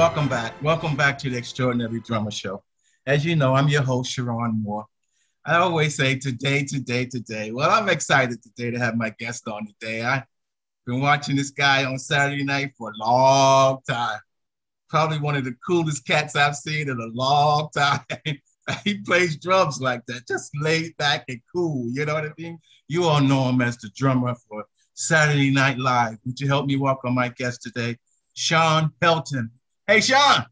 welcome back. Welcome back to the Extraordinary Drummer Show. As you know, I'm your host, Cheron. I always say today, today, today. Well, I'm excited today to have my guest on today. I've been watching this guy on Saturday night for a long time. Probably one of the coolest cats I've seen in a long time. He plays drums like that, just laid back and cool. You know what I mean? You all know him as the drummer for Saturday Night Live. Would you help me welcome my guest today, Shawn Pelton? Hey, Shawn.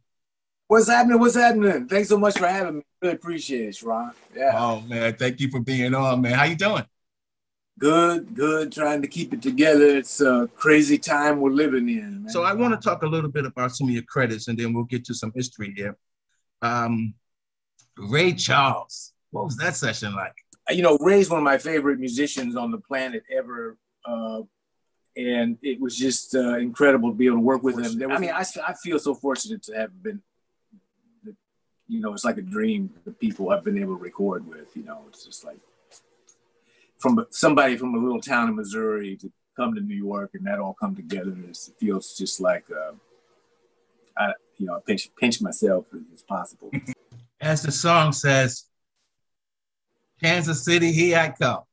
What's happening? What's happening? Thanks so much for having me. Really appreciate it, Sharon. Yeah. Oh, man. Thank you for being on, man. How you doing? Good, good. Trying to keep it together. It's a crazy time we're living in, man. So I want to talk a little bit about some of your credits, and then we'll get to some history here. Ray Charles. What was that session like? You know, Ray's one of my favorite musicians on the planet ever. And it was just incredible to be able to work with him. I feel so fortunate to have been, you know, it's like a dream, the people I've been able to record with, you know, it's just like from somebody from a little town in Missouri to come to New York and that all come together. It feels just like, I pinch myself as it's possible. As the song says, Kansas City, here I come.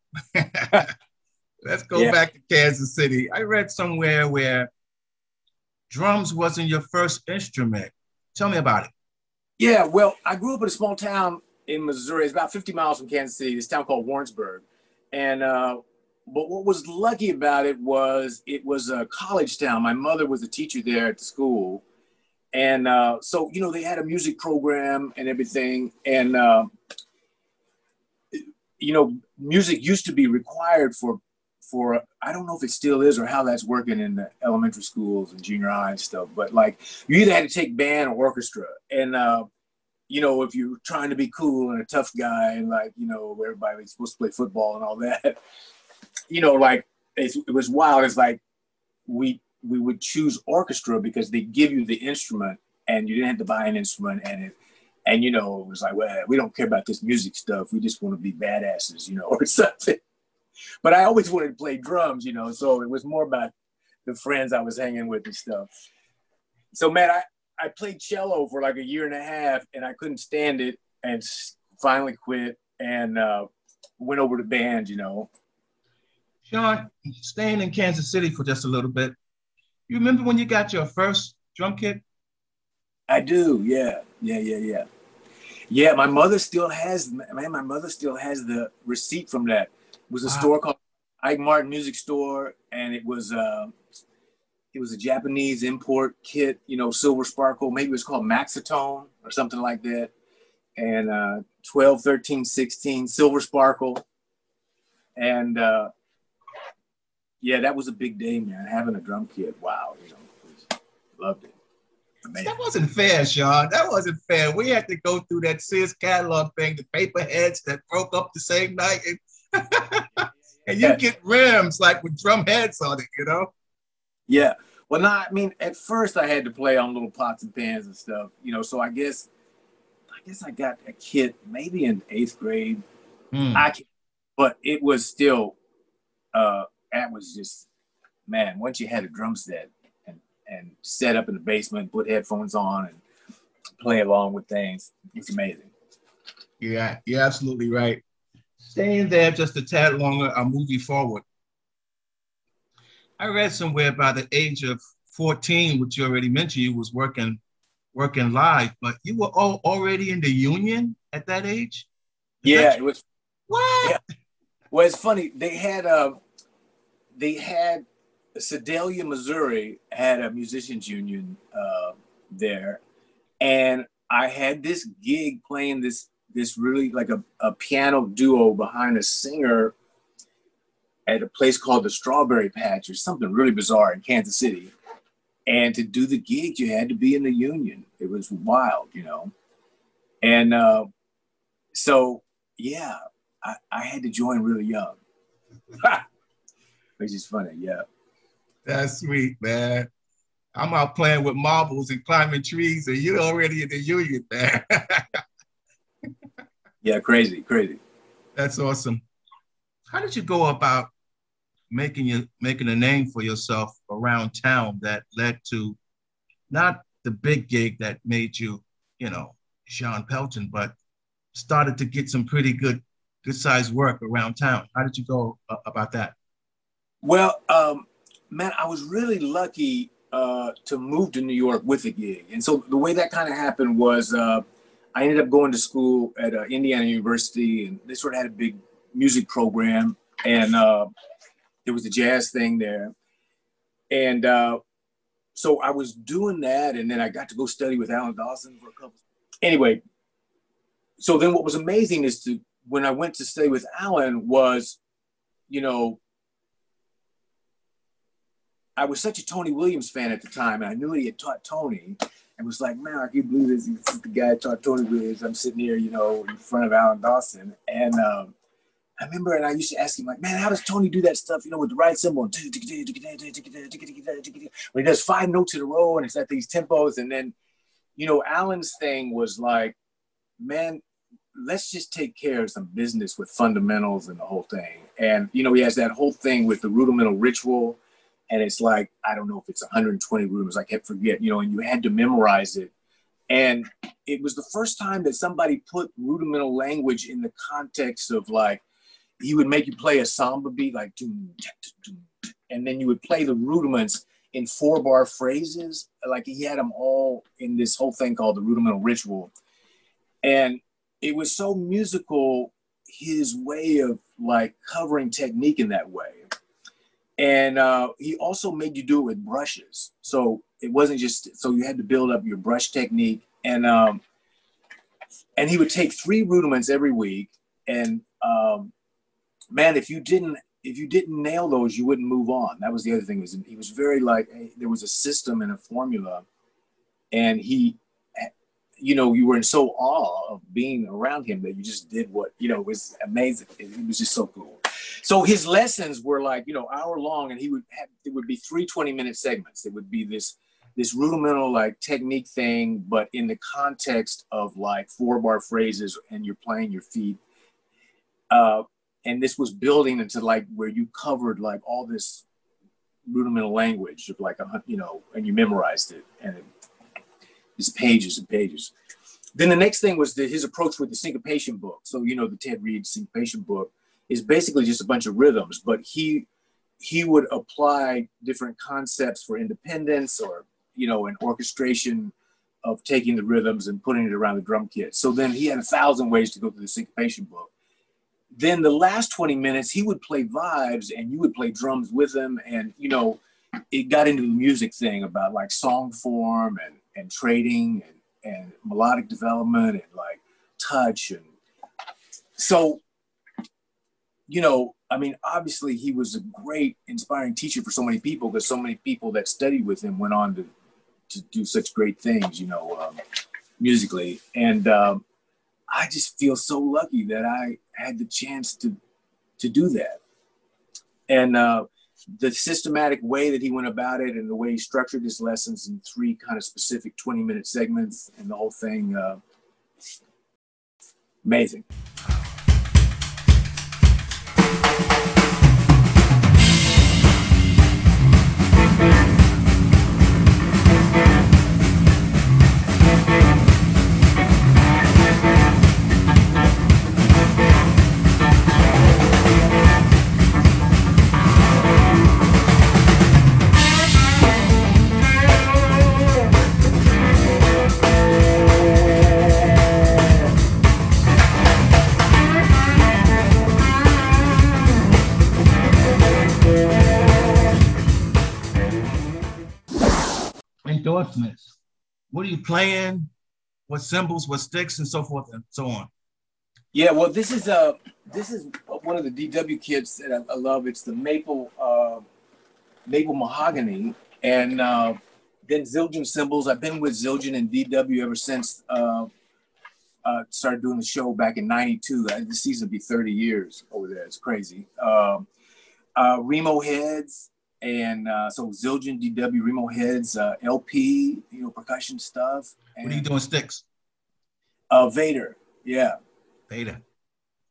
Let's go back to Kansas City. I read somewhere where drums wasn't your first instrument. Tell me about it. Yeah, well, I grew up in a small town in Missouri. It's about 50 miles from Kansas City, this town called Warrensburg. And but what was lucky about it was a college town. My mother was a teacher there at the school. And so, you know, they had a music program and everything. And, you know, music used to be required for I don't know if it still is or how that's working in the elementary schools and junior high and stuff, but like you either had to take band or orchestra. And, you know, if you're trying to be cool and a tough guy and like, you know, everybody was supposed to play football and all that, you know, like it was wild. It's like we would choose orchestra because they give you the instrument and you didn't have to buy an instrument and you know, it was like, well, we don't care about this music stuff. We just want to be badasses, you know, or something. But I always wanted to play drums, you know, so it was more about the friends I was hanging with and stuff. So, man, I played cello for like a year and a half and I couldn't stand it and finally quit and went over to band, you know. Shawn, staying in Kansas City for just a little bit, you remember when you got your first drum kit? I do, yeah. Yeah, my mother still has the receipt from that. It was a store called Ike Martin Music Store, and it was a Japanese import kit, you know, Silver Sparkle. Maybe it was called Maxitone or something like that. And 12, 13, 16, Silver Sparkle. And yeah, that was a big day, man. Having a drum kit, wow, you know, loved it. Amazing. That wasn't fair, Shawn. That wasn't fair. We had to go through that Sears catalog thing, the paper heads that broke up the same night. And you get rims like with drum heads on it, you know? Yeah. Well, no, I mean, at first I had to play on little pots and pans and stuff, you know, so I guess I got a kit maybe in 8th grade. But it was still, that was just, man, once you had a drum set and set up in the basement, put headphones on and play along with things, it's amazing. Yeah, you're absolutely right. Staying there just a tad longer, I'm moving forward. I read somewhere by the age of 14, which you already mentioned, you was working live, but you were already in the union at that age? It was. What? Yeah. Well, it's funny. They had Sedalia, Missouri had a musicians union there. And I had this gig playing this really like a piano duo behind a singer at a place called the Strawberry Patch or something really bizarre in Kansas City. And to do the gig, you had to be in the union. It was wild, you know? And so, yeah, I had to join really young, which is funny, yeah. That's sweet, man. I'm out playing with marbles and climbing trees, and you're already in the union, man. Yeah, crazy. That's awesome. How did you go about making a name for yourself around town that led to not the big gig that made you, you know, Shawn Pelton, but started to get some pretty good sized work around town. How did you go about that? Well, man, I was really lucky to move to New York with a gig. And so the way that kind of happened was I ended up going to school at Indiana University, and they sort of had a big music program, and there was a jazz thing there. And so I was doing that, and then I got to go study with Alan Dawson for a couple. Anyway, so then what was amazing is when I went to stay with Alan was, you know, I was such a Tony Williams fan at the time, and I knew he had taught Tony, and was like, man, I can't believe this. This is the guy that taught Tony Williams. I'm sitting here, you know, in front of Alan Dawson. And I remember, and I used to ask him, like, man, how does Tony do that stuff, you know, with the right cymbal? When he does 5 notes in a row, and it's at these tempos. And then, you know, Alan's thing was like, man, let's just take care of some business with fundamentals and the whole thing. And, you know, he has that whole thing with the rudimental ritual. And it's like, I don't know if it's 120 rhythms, I kept forgetting, you know, and you had to memorize it. And it was the first time that somebody put rudimental language in the context of, like, he would make you play a samba beat, like, and then you would play the rudiments in 4-bar phrases. Like, he had them all in this whole thing called the rudimental ritual. And it was so musical, his way of, like, covering technique in that way. And he also made you do it with brushes. So it wasn't just, so you had to build up your brush technique. And he would take 3 rudiments every week. And man, if you didn't nail those, you wouldn't move on. That was the other thing. He was very like, there was a system and a formula. And he, you know, you were in so awe of being around him that you just did what, you know, was amazing. It was just so cool. So his lessons were like, you know, hour long, and it would be 3 20-minute segments. It would be this rudimental, like, technique thing, but in the context of, like, 4-bar phrases, and you're playing your feet. And this was building into, like, where you covered, like, all this rudimental language of, like, you know, and you memorized it, and it's pages and pages. Then the next thing was his approach with the syncopation book. So, you know, the Ted Reed syncopation book is basically just a bunch of rhythms, but he would apply different concepts for independence, or, you know, an orchestration of taking the rhythms and putting it around the drum kit. So then he had 1,000 ways to go through the syncopation book. Then the last 20 minutes, he would play vibes, and you would play drums with him. And, you know, it got into the music thing about, like, song form and trading and melodic development and, like, touch. And so, you know, I mean, obviously he was a great, inspiring teacher for so many people, because so many people that studied with him went on to do such great things, you know, musically. And I just feel so lucky that I had the chance to do that. And the systematic way that he went about it, and the way he structured his lessons in 3 kind of specific 20-minute segments, and the whole thing, amazing. Endorsements. What are you playing? What cymbals, what sticks, and so forth and so on. Yeah, well, this is one of the DW kits that I love. It's the maple mahogany, and then Zildjian cymbals. I've been with Zildjian and DW ever since started doing the show back in '92. This season will be 30 years over there. It's crazy. Remo heads. And so Zildjian, DW, Remo heads, LP, you know, percussion stuff. And, what are you doing sticks? Vader, yeah. Vader,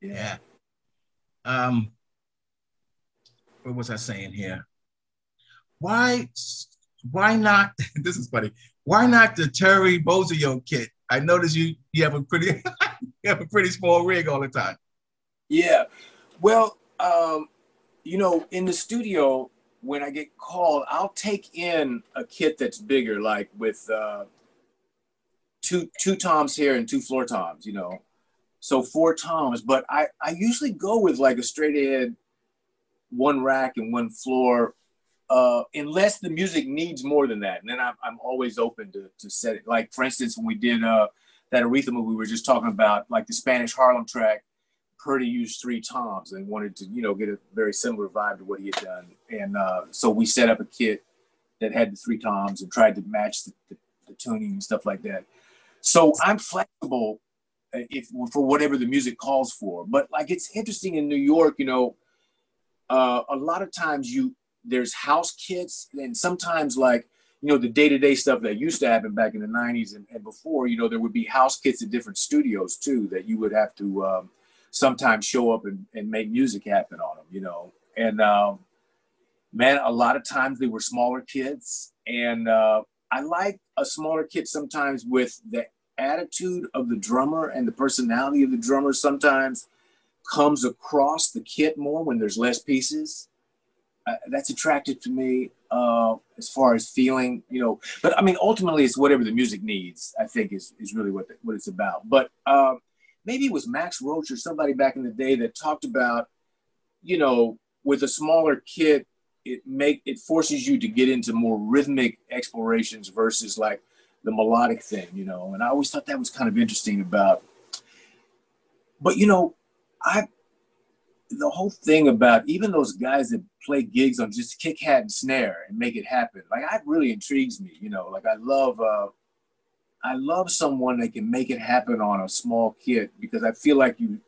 yeah. What was I saying here? Why why not? This is funny. Why not the Terry Bozzio kit? I noticed you have a pretty you have a pretty small rig all the time. Yeah. Well, you know, in the studio, when I get called, I'll take in a kit that's bigger, like with two toms here and two floor toms, you know. So 4 toms, but I usually go with like a straight ahead 1 rack and 1 floor, unless the music needs more than that. And then I'm always open to set it. Like, for instance, when we did that Aretha movie we were just talking about, like the Spanish Harlem track, Purdy used 3 toms and wanted to, you know, get a very similar vibe to what he had done. And so we set up a kit that had the 3 toms and tried to match the tuning and stuff like that. So I'm flexible if for whatever the music calls for. But like, it's interesting in New York, you know, a lot of times there's house kits, and sometimes, like, you know, the day-to-day stuff that used to happen back in the 90s and before, you know, there would be house kits at different studios too that you would have to sometimes show up and make music happen on them, you know. And man, a lot of times they were smaller kits, and I like a smaller kit sometimes with the attitude of the drummer and the personality of the drummer sometimes comes across the kit more when there's less pieces. That's attractive to me as far as feeling, you know. But I mean, ultimately, it's whatever the music needs, I think, is really what it's about. But maybe it was Max Roach or somebody back in the day that talked about, you know, with a smaller kit, it forces you to get into more rhythmic explorations versus like the melodic thing, you know. And I always thought that was kind of interesting about. But you know, the whole thing about even those guys that play gigs on just kick, hat, and snare and make it happen, like, that really intrigues me, you know. Like, I love someone that can make it happen on a small kit, because I feel like you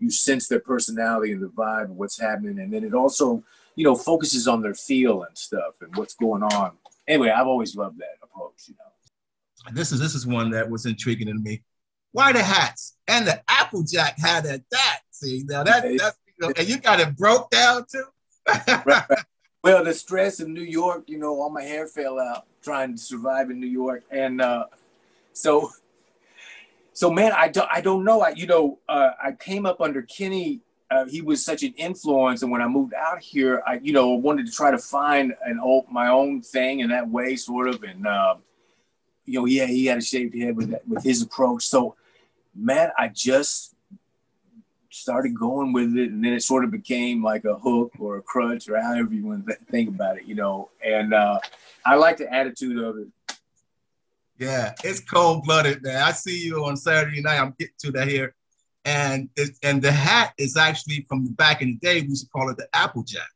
sense their personality and the vibe of what's happening, and then it also, you know, focuses on their feel and stuff and what's going on. Anyway, I've always loved that approach, you know. This is one that was intriguing to me. Why the hats and the Applejack hat at that? See, now that's, you know, and you got it broke down too. Right. Well, the stress in New York, you know, all my hair fell out trying to survive in New York, and so man, I don't know. I came up under Kenny. He was such an influence, and when I moved out here, I wanted to try to find my own thing in that way, sort of, and you know, yeah, he had a shaved head with his approach. So, man, I just started going with it, and then it sort of became like a hook or a crutch, or however you want to think about it, you know. And I like the attitude of it. Yeah, it's cold-blooded, man. I see you on Saturday night. I'm getting to that here. And the hat is actually from the back in the day. We used to call it the Applejack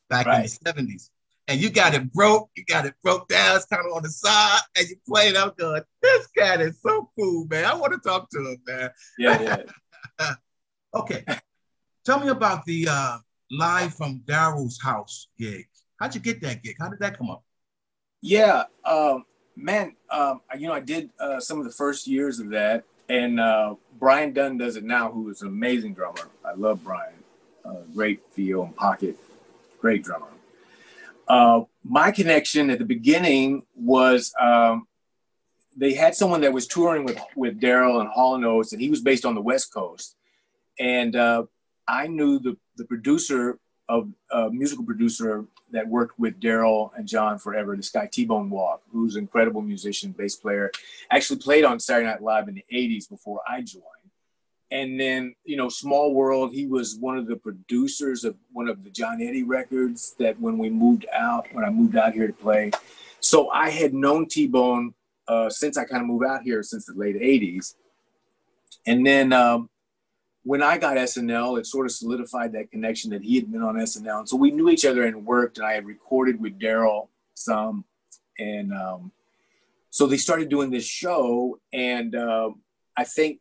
back in the 70s. And you got it broke down. It's kind of on the side, and you play it. I'm going, this cat is so cool, man. I want to talk to him, man. Yeah. Okay. Tell me about the Live from Daryl's House gig. How'd you get that gig? How did that come up? Yeah, man, you know, I did some of the first years of that, and Brian Dunn does it now, who is an amazing drummer. I love Brian. Great feel and pocket, great drummer. My connection at the beginning was they had someone that was touring with Daryl and Hall & Oates, and he was based on the West Coast. And I knew the producer musical producer that worked with Daryl and John forever, this guy T-Bone Walk, who's an incredible musician, bass player, actually played on Saturday Night Live in the 80s before I joined. And then, you know, Small World, he was one of the producers of one of the John Eddie records that when I moved out here to play. So I had known T-Bone since I kind of moved out here, since the late 80s. And then when I got SNL, it sort of solidified that connection that he had been on SNL. And so we knew each other and worked, and I had recorded with Daryl some. And so they started doing this show, and I think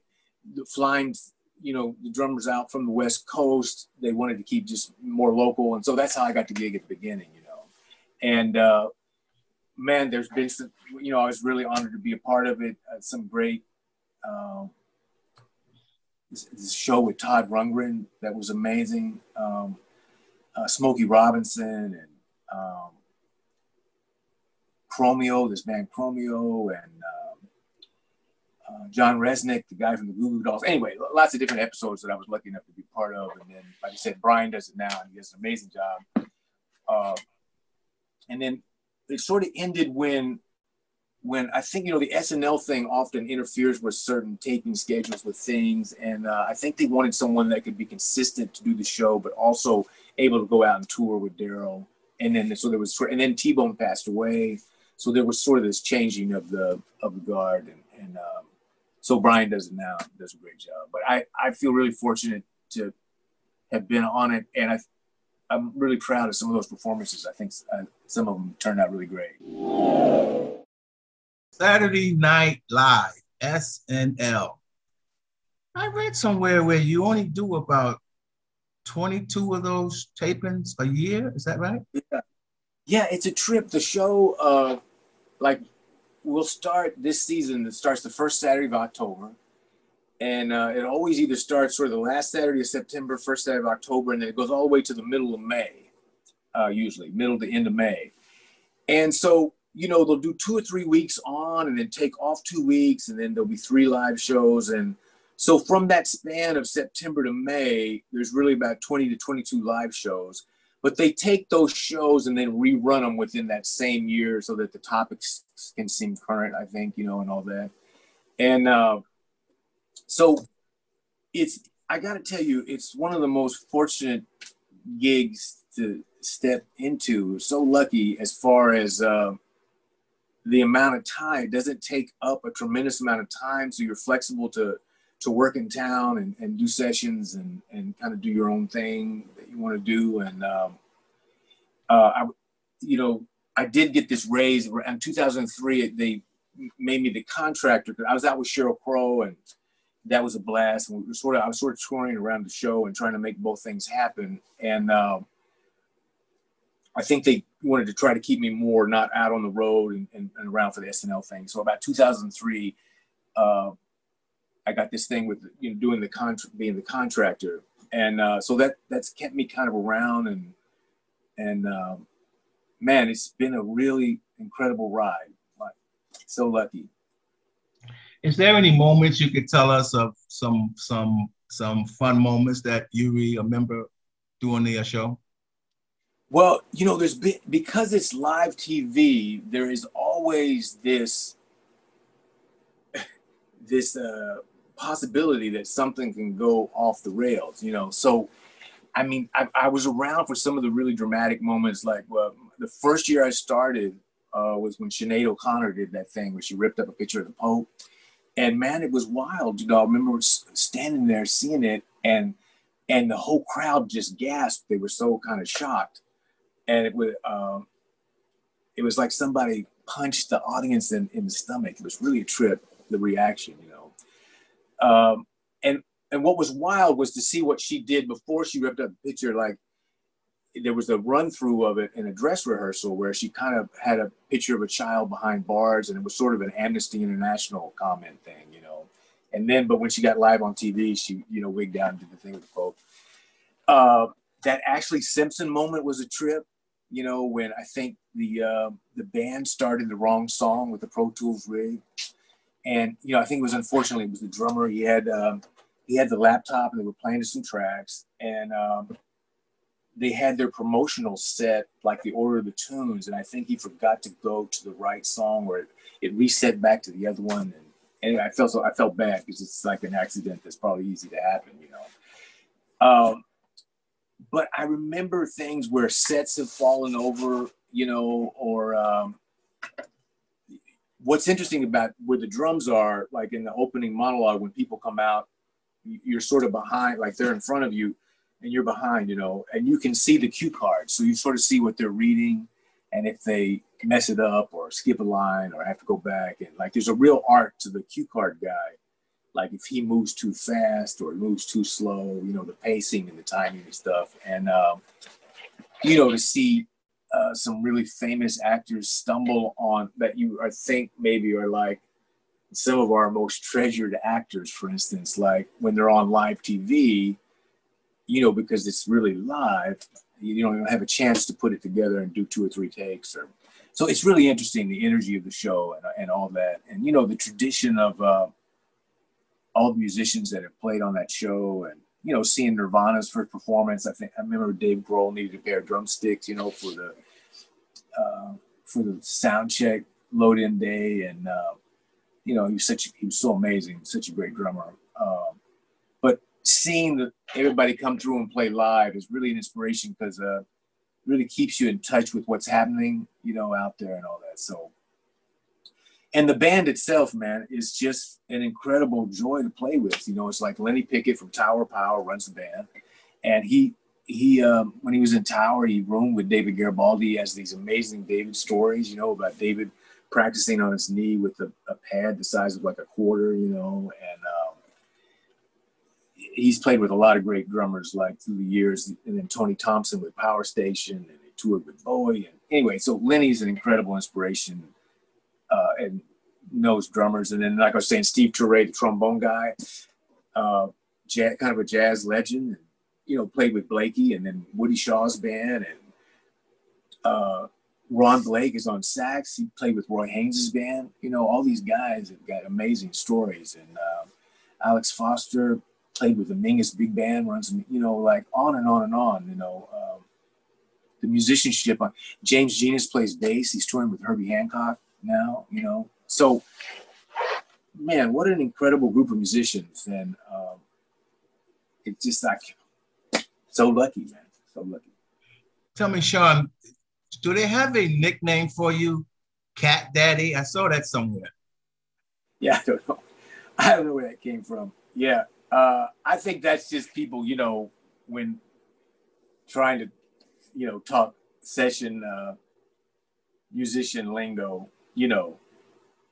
flying, you know, the drummers out from the West Coast, they wanted to keep just more local. And so that's how I got the gig at the beginning, you know. And man, there's been some, you know, I was really honored to be a part of it. Some great, this show with Todd Rundgren that was amazing. Smokey Robinson and Chromeo, this band Chromeo, and John Resnick, the guy from the Goo Goo Dolls. Anyway, lots of different episodes that I was lucky enough to be part of. And then, like I said, Brian does it now, and he does an amazing job. And then it sort of ended when I think, you know, the SNL thing often interferes with certain taping schedules with things. And I think they wanted someone that could be consistent to do the show, but also able to go out and tour with Daryl. And then, so there was, and then T-Bone passed away. So there was sort of this changing of the guard. And so Brian does it now, does a great job. But I feel really fortunate to have been on it. And I'm really proud of some of those performances. I think some of them turned out really great. Saturday Night Live, SNL. I read somewhere where you only do about 22 of those tapings a year. Is that right? Yeah, it's a trip. The show, we'll start this season. It starts the first Saturday of October. And it always either starts sort of the last Saturday of September, first Saturday of October, and then it goes all the way to the middle of May, usually, middle to end of May. And so, you know, they'll do 2 or 3 weeks on and then take off 2 weeks, and then there'll be 3 live shows. And so from that span of September to May, there's really about 20 to 22 live shows. But they take those shows and then rerun them within that same year so that the topics can seem current, I think, you know, and all that. And so I got to tell you, it's one of the most fortunate gigs to step into. So lucky as far as the amount of time. It doesn't take up a tremendous amount of time, so you're flexible to work in town and do sessions and kind of do your own thing that you want to do. And I did get this raise in 2003. They made me the contractor. I was out with Sheryl Crow, and that was a blast. And I was sort of touring around the show and trying to make both things happen. And I think they wanted to try to keep me more not out on the road and around for the SNL thing. So about 2003, I got this thing with, you know, doing being the contractor. And so that's kept me kind of around, and man, it's been a really incredible ride. Like, so lucky. Is there any moments you could tell us of some fun moments that you remember doing the show? Well, you know, because it's live TV, there is always this possibility that something can go off the rails, you know. So, I mean, I was around for some of the really dramatic moments. Like, the first year I started was when Sinead O'Connor did that thing where she ripped up a picture of the Pope. And man, it was wild. You know, I remember standing there seeing it, and the whole crowd just gasped. They were so kind of shocked. And it was like somebody punched the audience in the stomach. It was really a trip, the reaction, you know. And what was wild was to see what she did before she ripped up the picture. Like, there was a run through of it in a dress rehearsal where she kind of had a picture of a child behind bars, and it was sort of an Amnesty International comment thing, you know. And then, but when she got live on TV, she, you know, wigged out and did the thing with the Pope. That Ashley Simpson moment was a trip, you know, when I think the band started the wrong song with the Pro Tools rig. And, you know, I think unfortunately, it was the drummer. He had the laptop, and they were playing some tracks, and they had their promotional set, like the order of the tunes. And I think he forgot to go to the right song, or it reset back to the other one. And I felt bad, because it's like an accident that's probably easy to happen, you know. But I remember things where sets have fallen over, you know, or what's interesting about where the drums are, like in the opening monologue, when people come out, you're sort of behind, like they're in front of you and you're behind, you know, and you can see the cue cards. So you sort of see what they're reading, and if they mess it up or skip a line or have to go back. And like, there's a real art to the cue card guy. Like, if he moves too fast or moves too slow, you know, the pacing and the timing and stuff. And, you know, to see some really famous actors stumble on that you think maybe are like some of our most treasured actors, for instance, like when they're on live TV, you know, because it's really live, you don't even have a chance to put it together and do 2 or 3 takes. So it's really interesting, the energy of the show and all that. And, you know, the tradition of all the musicians that have played on that show, and, you know, seeing Nirvana's first performance. I remember Dave Grohl needed a pair of drumsticks, you know, for the sound check load in day. And, you know, he was so amazing, such a great drummer. But seeing everybody come through and play live is really an inspiration, because really keeps you in touch with what's happening, you know, out there and all that. So, and the band itself, man, is just an incredible joy to play with. You know, it's like Lenny Pickett from Tower Power runs the band, and he when he was in Tower, he roomed with David Garibaldi. He has these amazing David stories, you know, about David practicing on his knee with a pad the size of like a quarter, you know, and he's played with a lot of great drummers like through the years, and then Tony Thompson with Power Station, and he toured with Bowie. And anyway, so Lenny's an incredible inspiration and knows drummers. And then, like I was saying, Steve Turre, the trombone guy, kind of a jazz legend, and, you know, played with Blakey and then Woody Shaw's band. And Ron Blake is on sax. He played with Roy Haynes' band. You know, all these guys have got amazing stories. And Alex Foster played with the Mingus Big Band, runs, you know, like on and on and on, you know. The musicianship. James Genius plays bass. He's touring with Herbie Hancock now, you know. So, man, what an incredible group of musicians. And it's just like, so lucky, man, so lucky. Tell me, Shawn, do they have a nickname for you, Cat Daddy? I saw that somewhere. Yeah, I don't know where that came from. Yeah. I think that's just people, you know, when trying to, you know, talk session musician lingo, you know,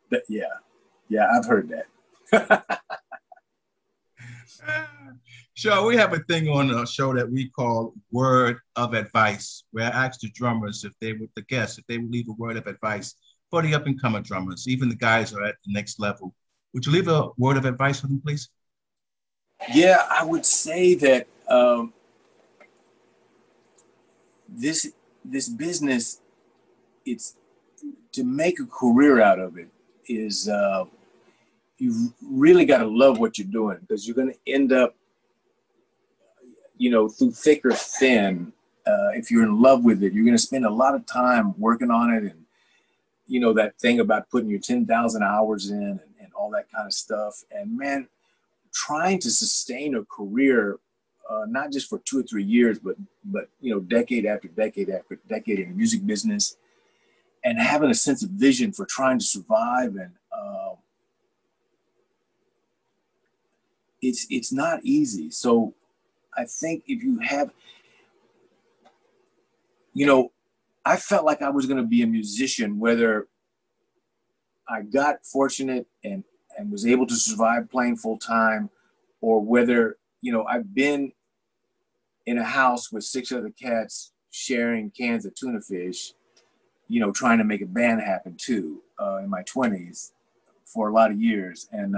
that, yeah, I've heard that. Sure, we have a thing on a show that we call Word of Advice, where I ask the drummers if they would leave a word of advice for the up-and-coming drummers, even the guys who are at the next level. Would you leave a word of advice for them, please? Yeah, I would say that this business, it's to make a career out of it is you really got to love what you're doing, because you're going to end up, you know, through thick or thin. If you're in love with it, you're going to spend a lot of time working on it, and, you know, that thing about putting your 10,000 hours in and all that kind of stuff. And, man, trying to sustain a career, not just for 2 or 3 years, but you know, decade after decade after decade in the music business, and having a sense of vision for trying to survive. And it's not easy. So I think if you have, you know, I felt like I was going to be a musician, whether I got fortunate and was able to survive playing full time, or whether, you know, I've been in a house with 6 other cats sharing cans of tuna fish, you know, trying to make a band happen too, in my 20s for a lot of years. And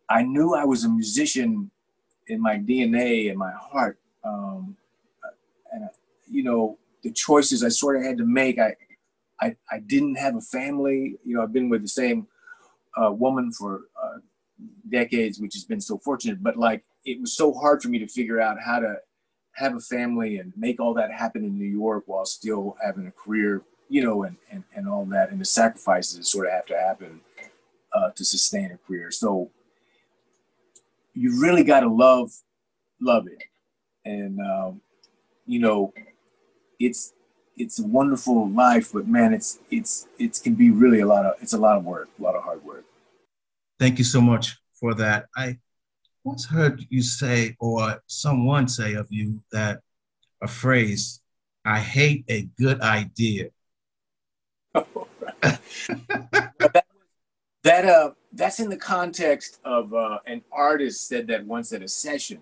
I knew I was a musician in my DNA and my heart. And, you know, the choices I sort of had to make, I didn't have a family. You know, I've been with the same woman for decades, which has been so fortunate, but like, it was so hard for me to figure out how to have a family and make all that happen in New York while still having a career, you know, and all that, and the sacrifices that sort of have to happen to sustain a career. So you really got to love it. And, you know, it's a wonderful life, but man, it can be really a lot of work, a lot of hard work. Thank you so much for that. I once heard you say, or someone say of you, that a phrase, "I hate a good idea." That's in the context of an artist said that once at a session.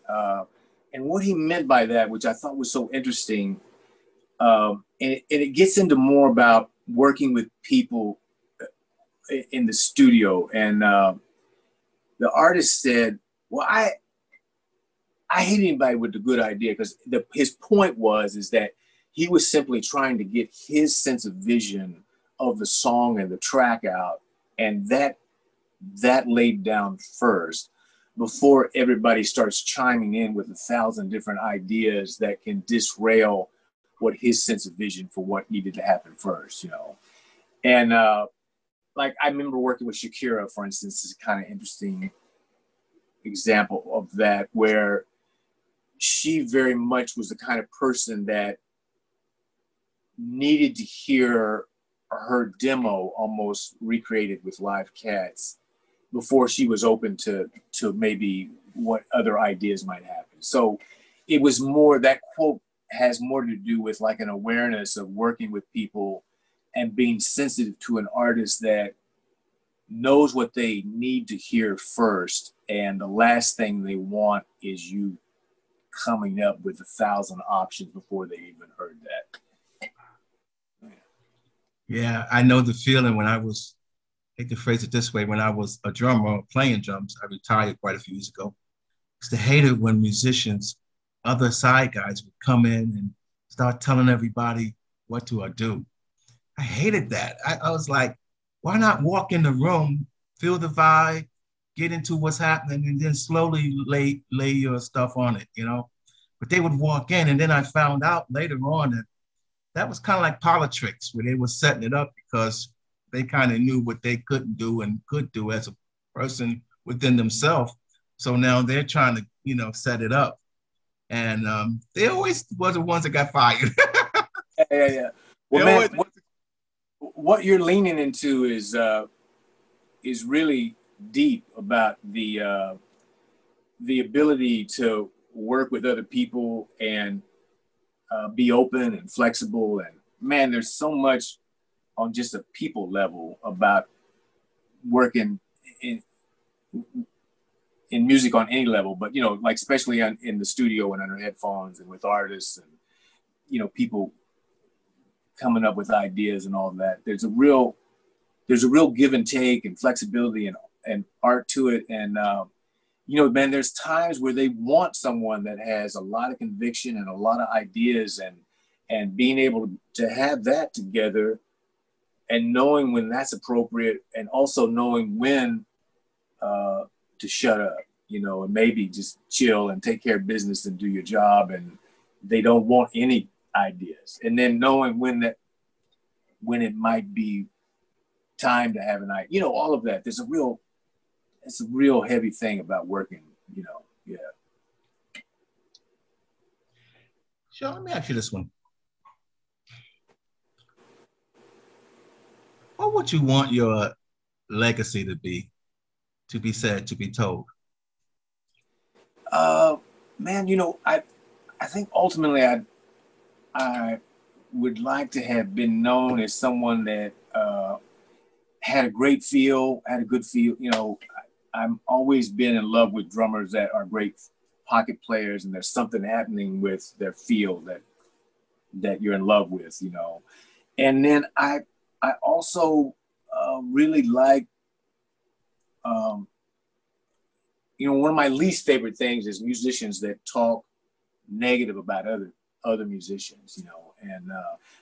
And what he meant by that, which I thought was so interesting, and it gets into more about working with people in the studio. And the artist said, well, I hate anybody with a good idea, because his point is that he was simply trying to get his sense of vision of the song and the track out, and that laid down first before everybody starts chiming in with 1,000 different ideas that can disrail what his sense of vision for what needed to happen first, you know. And like I remember working with Shakira, for instance, is a kind of interesting example of that, where she very much was the kind of person that needed to hear her demo almost recreated with live cats before she was open to maybe what other ideas might happen. So it was more, that quote has more to do with like an awareness of working with people and being sensitive to an artist that knows what they need to hear first, and the last thing they want is you coming up with 1,000 options before they even heard that. Yeah, I know the feeling. When I was, I hate to phrase it this way, when I was a drummer playing drums, I retired quite a few years ago. I used to hate it when musicians, other side guys, would come in and start telling everybody what to do. I hated that. I was like, why not walk in the room, feel the vibe, get into what's happening, and then slowly lay your stuff on it, you know? But they would walk in, and then I found out later on that that was kind of like politics, where they were setting it up because they kind of knew what they couldn't do and could do as a person within themselves. So now they're trying to, you know, set it up. And they always were the ones that got fired. Yeah. Well, man, what you're leaning into is really deep about the ability to work with other people and be open and flexible. And man, there's so much on just a people level about working in music on any level, but you know, like especially in the studio and under headphones and with artists and, you know, people coming up with ideas and all that. There's a real give and take and flexibility and art to it. And you know, man, there's times where they want someone that has a lot of conviction and a lot of ideas, and being able to have that together and knowing when that's appropriate, and also knowing when to shut up, you know, and maybe just chill and take care of business and do your job, and they don't want any ideas. And then knowing when it might be time to have an idea, you know, all of that. It's a real heavy thing about working, you know. Yeah. Shawn, let me ask you this one. What would you want your legacy to be said, to be told? Man, you know, I think ultimately I would like to have been known as someone that had a good feel. You know, I'm always been in love with drummers that are great pocket players, and there's something happening with their feel that you're in love with, you know. And then I also really like, you know, one of my least favorite things is musicians that talk negative about other musicians, you know. And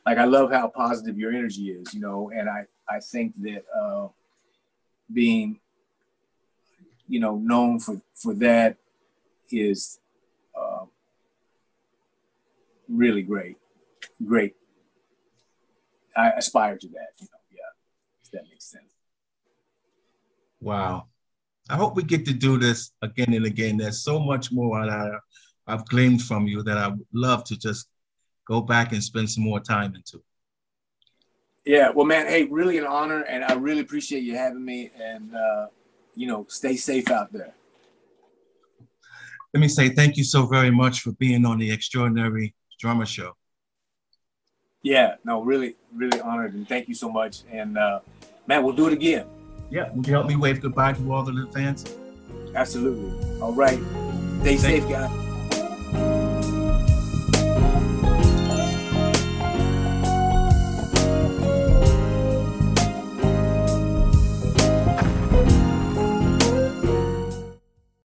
like, I love how positive your energy is, you know. And I think that being, you know, known for that is really great. I aspire to that, you know. Yeah, if that makes sense. Wow. I hope we get to do this again and again. There's so much more that I've gleaned from you that I would love to just go back and spend some more time into. Yeah, well, man, hey, really an honor, and I really appreciate you having me. And you know, stay safe out there. Let me say thank you so very much for being on the Extraordinary Drummer Show. Yeah, no, really, really honored, and thank you so much. And man, we'll do it again. Yeah, would you help me wave goodbye to all the fans? Absolutely. All right. Stay safe, guys.